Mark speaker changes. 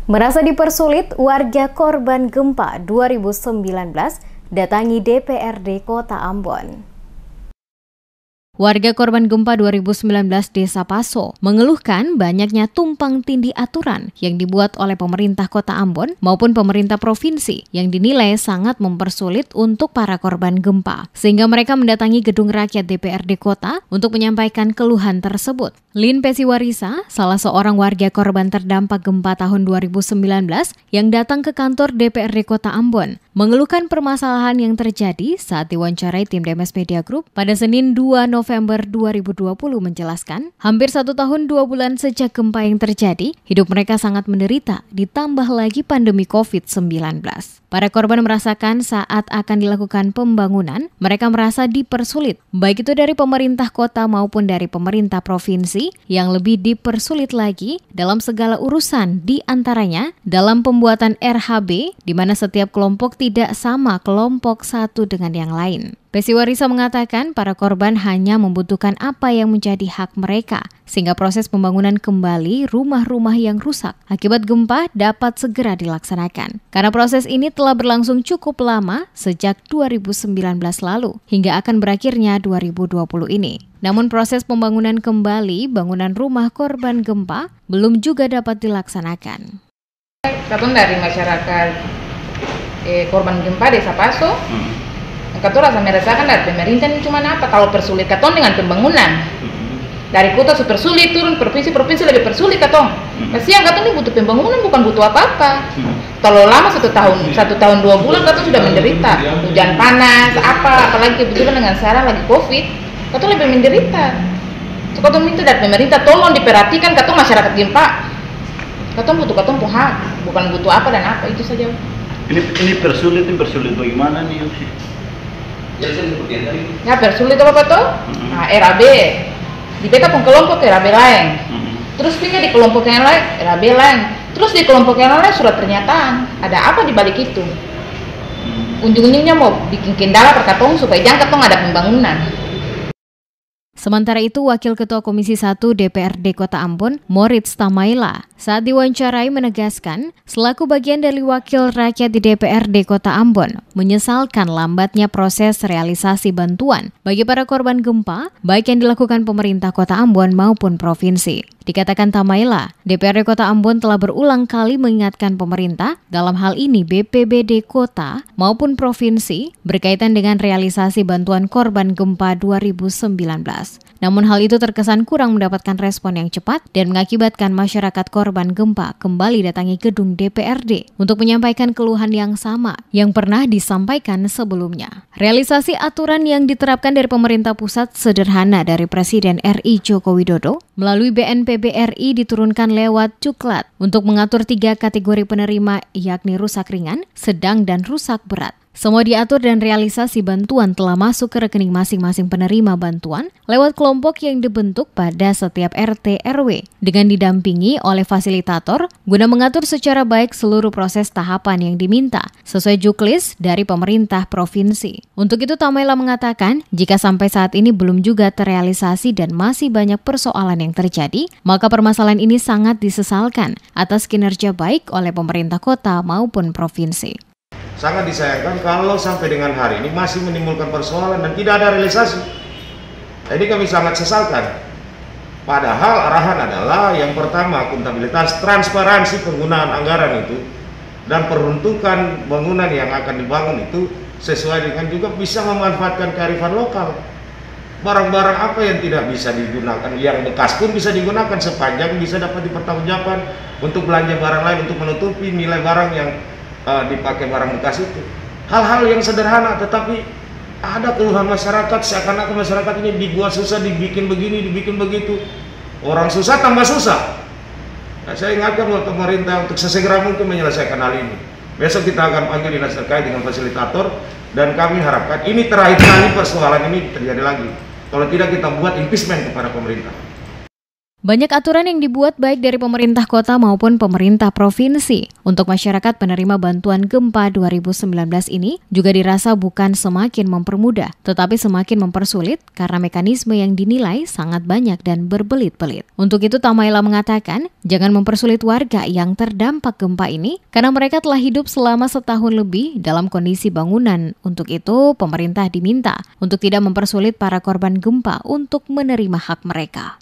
Speaker 1: Merasa dipersulit, warga korban gempa 2019 datangi DPRD Kota Ambon. Warga korban gempa 2019 Desa Paso mengeluhkan banyaknya tumpang tindih aturan yang dibuat oleh pemerintah Kota Ambon maupun pemerintah provinsi yang dinilai sangat mempersulit untuk para korban gempa. Sehingga mereka mendatangi gedung rakyat DPRD Kota untuk menyampaikan keluhan tersebut. Lin Pesiwarisa, salah seorang warga korban terdampak gempa tahun 2019 yang datang ke kantor DPRD Kota Ambon, mengeluhkan permasalahan yang terjadi saat diwawancarai tim DMS Media Group pada Senin 2 November 2020 menjelaskan, hampir 1 tahun 2 bulan sejak gempa yang terjadi, hidup mereka sangat menderita, ditambah lagi pandemi COVID-19. Para korban merasakan saat akan dilakukan pembangunan, mereka merasa dipersulit, baik itu dari pemerintah kota maupun dari pemerintah provinsi, yang lebih dipersulit lagi dalam segala urusan, di antaranya dalam pembuatan RHB, di mana setiap kelompok tidak sama kelompok satu dengan yang lain. Pesiwarisa mengatakan para korban hanya membutuhkan apa yang menjadi hak mereka, sehingga proses pembangunan kembali rumah-rumah yang rusak akibat gempa dapat segera dilaksanakan. Karena proses ini telah berlangsung cukup lama sejak 2019 lalu, hingga akan berakhirnya 2020 ini. Namun proses pembangunan kembali bangunan rumah korban gempa belum juga dapat dilaksanakan.
Speaker 2: Katong dari masyarakat korban gempa Desa Paso, katong rasa merasakan dari pemerintah ini cuma apa? Kalau persulit katong dengan pembangunan. Dari kota super sulit turun provinsi lebih persulit katong. Kasihan katong ini butuh pembangunan, bukan butuh apa-apa. Kalau lama 1 tahun 2 bulan katong sudah menderita. Hujan panas, apalagi kebetulan dengan sekarang lagi COVID, katong lebih menderita. So, katong minta dari pemerintah tolong diperhatikan katong masyarakat gempa. Katong butuh katong hak, bukan butuh apa dan apa, itu saja.
Speaker 3: Ini persulit bagaimana nih?
Speaker 2: Ya persulit apa tuh? Nah, RAB di beta pun kelompok RAB lain, terus pindah di kelompok yang lain RAB lain, terus di kelompok yang lain surat pernyataan. Ada apa di balik itu? Ujung-ujungnya mau bikin kendala perkatong supaya jangan katong ada pembangunan.
Speaker 1: Sementara itu, Wakil Ketua Komisi 1 DPRD Kota Ambon, Moritz Tamaila, saat diwawancarai menegaskan, selaku bagian dari wakil rakyat di DPRD Kota Ambon, menyesalkan lambatnya proses realisasi bantuan bagi para korban gempa, baik yang dilakukan pemerintah Kota Ambon maupun provinsi. Dikatakan Tamaila, DPRD Kota Ambon telah berulang kali mengingatkan pemerintah, dalam hal ini BPBD Kota maupun provinsi, berkaitan dengan realisasi bantuan korban gempa 2019. Namun hal itu terkesan kurang mendapatkan respon yang cepat dan mengakibatkan masyarakat korban gempa kembali datangi gedung DPRD untuk menyampaikan keluhan yang sama yang pernah disampaikan sebelumnya. Realisasi aturan yang diterapkan dari pemerintah pusat sederhana dari Presiden RI Joko Widodo melalui BNPB RI diturunkan lewat cuklat untuk mengatur 3 kategori penerima, yakni rusak ringan, sedang, dan rusak berat. Semua diatur dan realisasi bantuan telah masuk ke rekening masing-masing penerima bantuan lewat kelompok yang dibentuk pada setiap RT RW dengan didampingi oleh fasilitator guna mengatur secara baik seluruh proses tahapan yang diminta sesuai juklis dari pemerintah provinsi. Untuk itu Tamaila mengatakan jika sampai saat ini belum juga terrealisasi dan masih banyak persoalan yang terjadi, maka permasalahan ini sangat disesalkan atas kinerja baik oleh pemerintah kota maupun provinsi.
Speaker 4: Sangat disayangkan kalau sampai dengan hari ini masih menimbulkan persoalan dan tidak ada realisasi. Jadi kami sangat sesalkan. Padahal arahan adalah yang pertama akuntabilitas, transparansi penggunaan anggaran itu, dan peruntukan bangunan yang akan dibangun itu sesuai dengan juga bisa memanfaatkan kearifan lokal. Barang-barang apa yang tidak bisa digunakan, yang bekas pun bisa digunakan sepanjang bisa dapat dipertanggungjawabkan untuk belanja barang lain untuk menutupi nilai barang yang dipakai barang bekas itu. Hal-hal yang sederhana, tetapi ada keluhan masyarakat seakan-akan masyarakat ini dibuat susah, dibikin begini, dibikin begitu. Orang susah tambah susah. Nah, saya ingatkan buat pemerintah untuk sesegera mungkin menyelesaikan hal ini. Besok kita akan panggil dinas terkait dengan fasilitator dan kami harapkan ini terakhir kali persoalan ini terjadi lagi. Kalau tidak kita buat impeachment kepada pemerintah.
Speaker 1: Banyak aturan yang dibuat baik dari pemerintah kota maupun pemerintah provinsi untuk masyarakat penerima bantuan gempa 2019 ini juga dirasa bukan semakin mempermudah, tetapi semakin mempersulit karena mekanisme yang dinilai sangat banyak dan berbelit-belit. Untuk itu Tamaila mengatakan, jangan mempersulit warga yang terdampak gempa ini karena mereka telah hidup selama setahun lebih dalam kondisi bangunan. Untuk itu, pemerintah diminta untuk tidak mempersulit para korban gempa untuk menerima hak mereka.